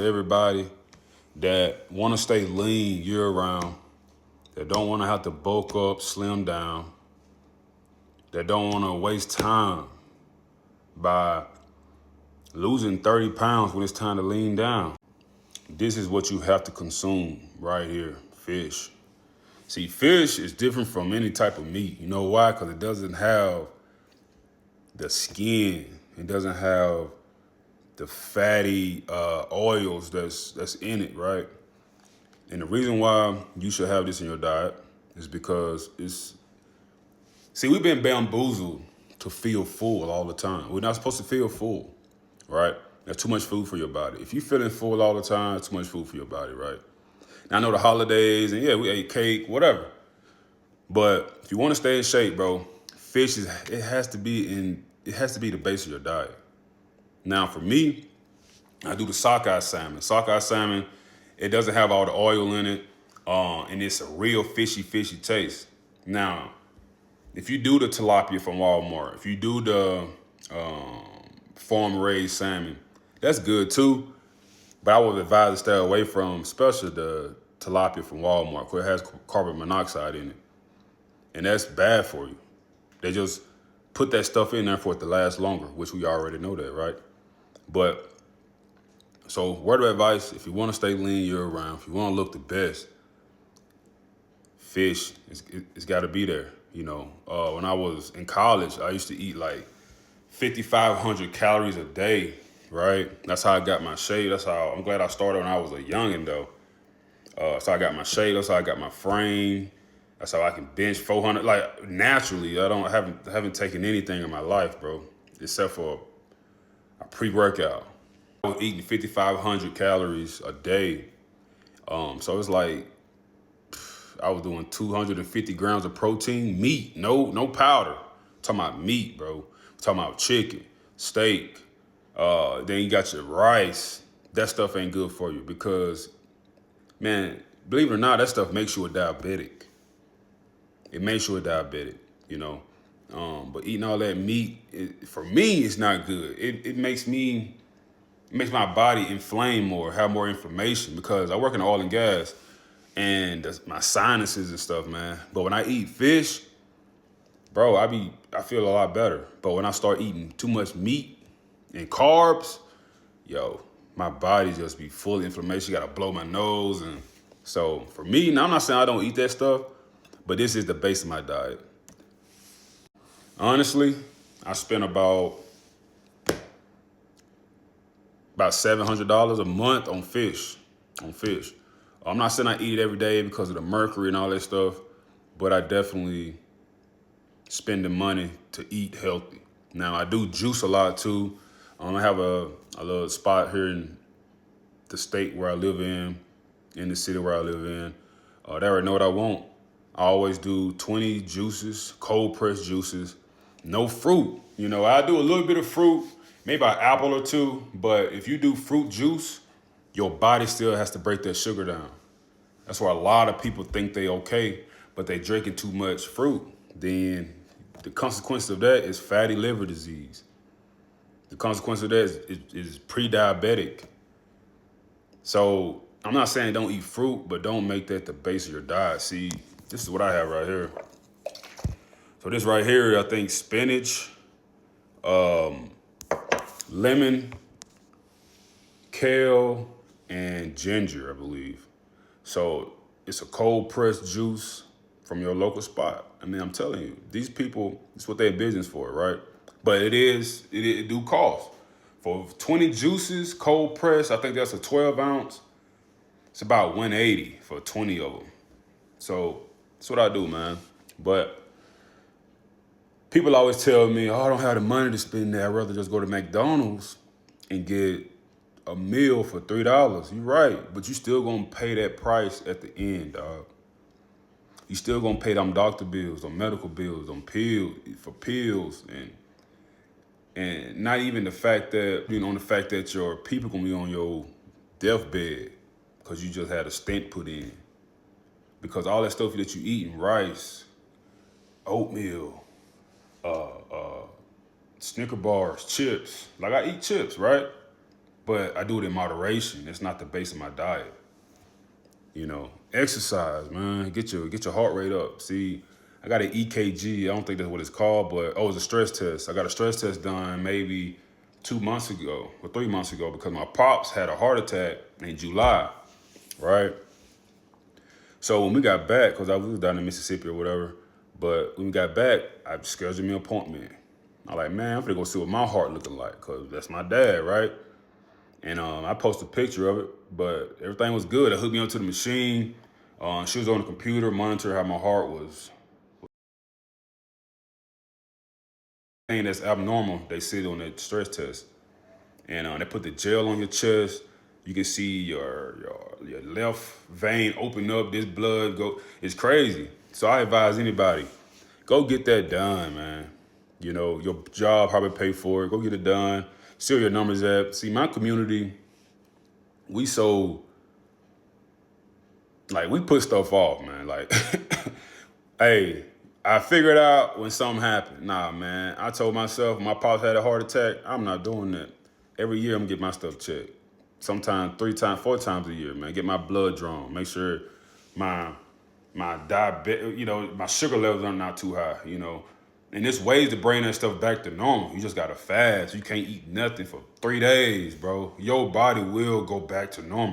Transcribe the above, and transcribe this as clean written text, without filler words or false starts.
everybody that want to stay lean year round, that don't want to have to bulk up, slim down, that don't want to waste time by losing 30 pounds when it's time to lean down. This is what you have to consume right here, fish. See, fish is different from any type of meat. You know why? Because it doesn't have the skin. It doesn't have the fatty oils that's in it, right? And the reason why you should have this in your diet is because we've been bamboozled to feel full all the time. We're not supposed to feel full, right? That's too much food for your body. If you're feeling full all the time, it's too much food for your body, right? Now, I know the holidays and yeah, we ate cake, whatever. But if you want to stay in shape, bro, it has to be the base of your diet. Now, for me, I do the sockeye salmon. Sockeye salmon, it doesn't have all the oil in it, and it's a real fishy taste. Now, if you do the tilapia from Walmart, if you do the farm-raised salmon, that's good too. But I would advise to stay away from, especially the tilapia from Walmart, because it has carbon monoxide in it. And that's bad for you. They just put that stuff in there for it to last longer, which we already know that, right? But, so word of advice, if you want to stay lean year round, if you want to look the best, fish, it's got to be there. You know, when I was in college, I used to eat like 5,500 calories a day, right? That's how I got my shape. I'm glad I started when I was a youngin' though. So I got my shape. That's how I got my frame. That's how I can bench 400. Like naturally, I haven't taken anything in my life, bro, except for a pre-workout. I was eating 5,500 calories a day. So it's like I was doing 250 grams of protein, meat, no powder. I'm talking about meat, bro. I'm talking about chicken, steak. Then you got your rice. That stuff ain't good for you because, man, believe it or not, that stuff makes you a diabetic. It makes you a diabetic, you know. But eating all that meat, for me, it's not good. It makes my body inflame more, have more inflammation because I work in oil and gas and my sinuses and stuff, man. But when I eat fish, bro, I feel a lot better. But when I start eating too much meat and carbs, yo, my body just be full of inflammation. Got to blow my nose. And so for me, now I'm not saying I don't eat that stuff, but this is the base of my diet. Honestly, I spend about $700 a month on fish. I'm not saying I eat it every day because of the mercury and all that stuff, but I definitely spend the money to eat healthy. Now, I do juice a lot too. I have a little spot here in the state where I live in the city where I live in. They already know what I want. I always do 20 juices, cold pressed juices, no fruit. You know, I do a little bit of fruit, maybe an apple or two, but if you do fruit juice, your body still has to break that sugar down. That's why a lot of people think they okay, but they drinking too much fruit. Then the consequence of that is fatty liver disease. The consequence of that is pre-diabetic. So I'm not saying don't eat fruit, but don't make that the base of your diet. See, this is what I have right here. So this right here, I think spinach, lemon, kale, and ginger, I believe. So it's a cold pressed juice from your local spot. I mean, I'm telling you, these people, it's what they're in business for, right? But it do cost. For 20 juices, cold pressed, I think that's a 12 ounce. It's about $180 for 20 of them. So that's what I do, man. But people always tell me, oh, I don't have the money to spend there. I'd rather just go to McDonald's and get a meal for $3. You're right, but you still gonna pay that price at the end, dog. You still gonna pay them doctor bills, them medical bills, them pills, and not even the fact that your people gonna be on your deathbed because you just had a stent put in. Because all that stuff that you eating, rice, oatmeal, Snicker bars, chips. Like I eat chips, right? but I do it in moderation. It's not the base of my diet. Exercise, man. Get your heart rate up. See, I got an EKG. I don't think that's what it's called, but it's a stress test. I got a stress test done maybe 2 months ago or 3 months ago because my pops had a heart attack in July, right? So when we got back, because I was down in Mississippi or whatever, but when we got back, I scheduled me an appointment. I'm like, man, I'm gonna go see what my heart looking like, because that's my dad, right? And I posted a picture of it, but everything was good. I hooked me up to the machine. She was on the computer, monitor how my heart was. Thing that's abnormal, they see it on the stress test. And they put the gel on your chest. You can see your left vein open up. This blood go. It's crazy. So I advise anybody, go get that done, man. Your job probably pay for it. Go get it done. See where your numbers at. See, my community, we so like we put stuff off, man. Like, hey, I figured out when something happened. Nah, man. I told myself my pops had a heart attack. I'm not doing that. Every year I'm gonna get my stuff checked. Sometimes 3 times, 4 times a year, man. Get my blood drawn. Make sure my diabetes, my sugar levels are not too high. And there's ways to bring that stuff back to normal. You just gotta fast. You can't eat nothing for 3 days, bro. Your body will go back to normal.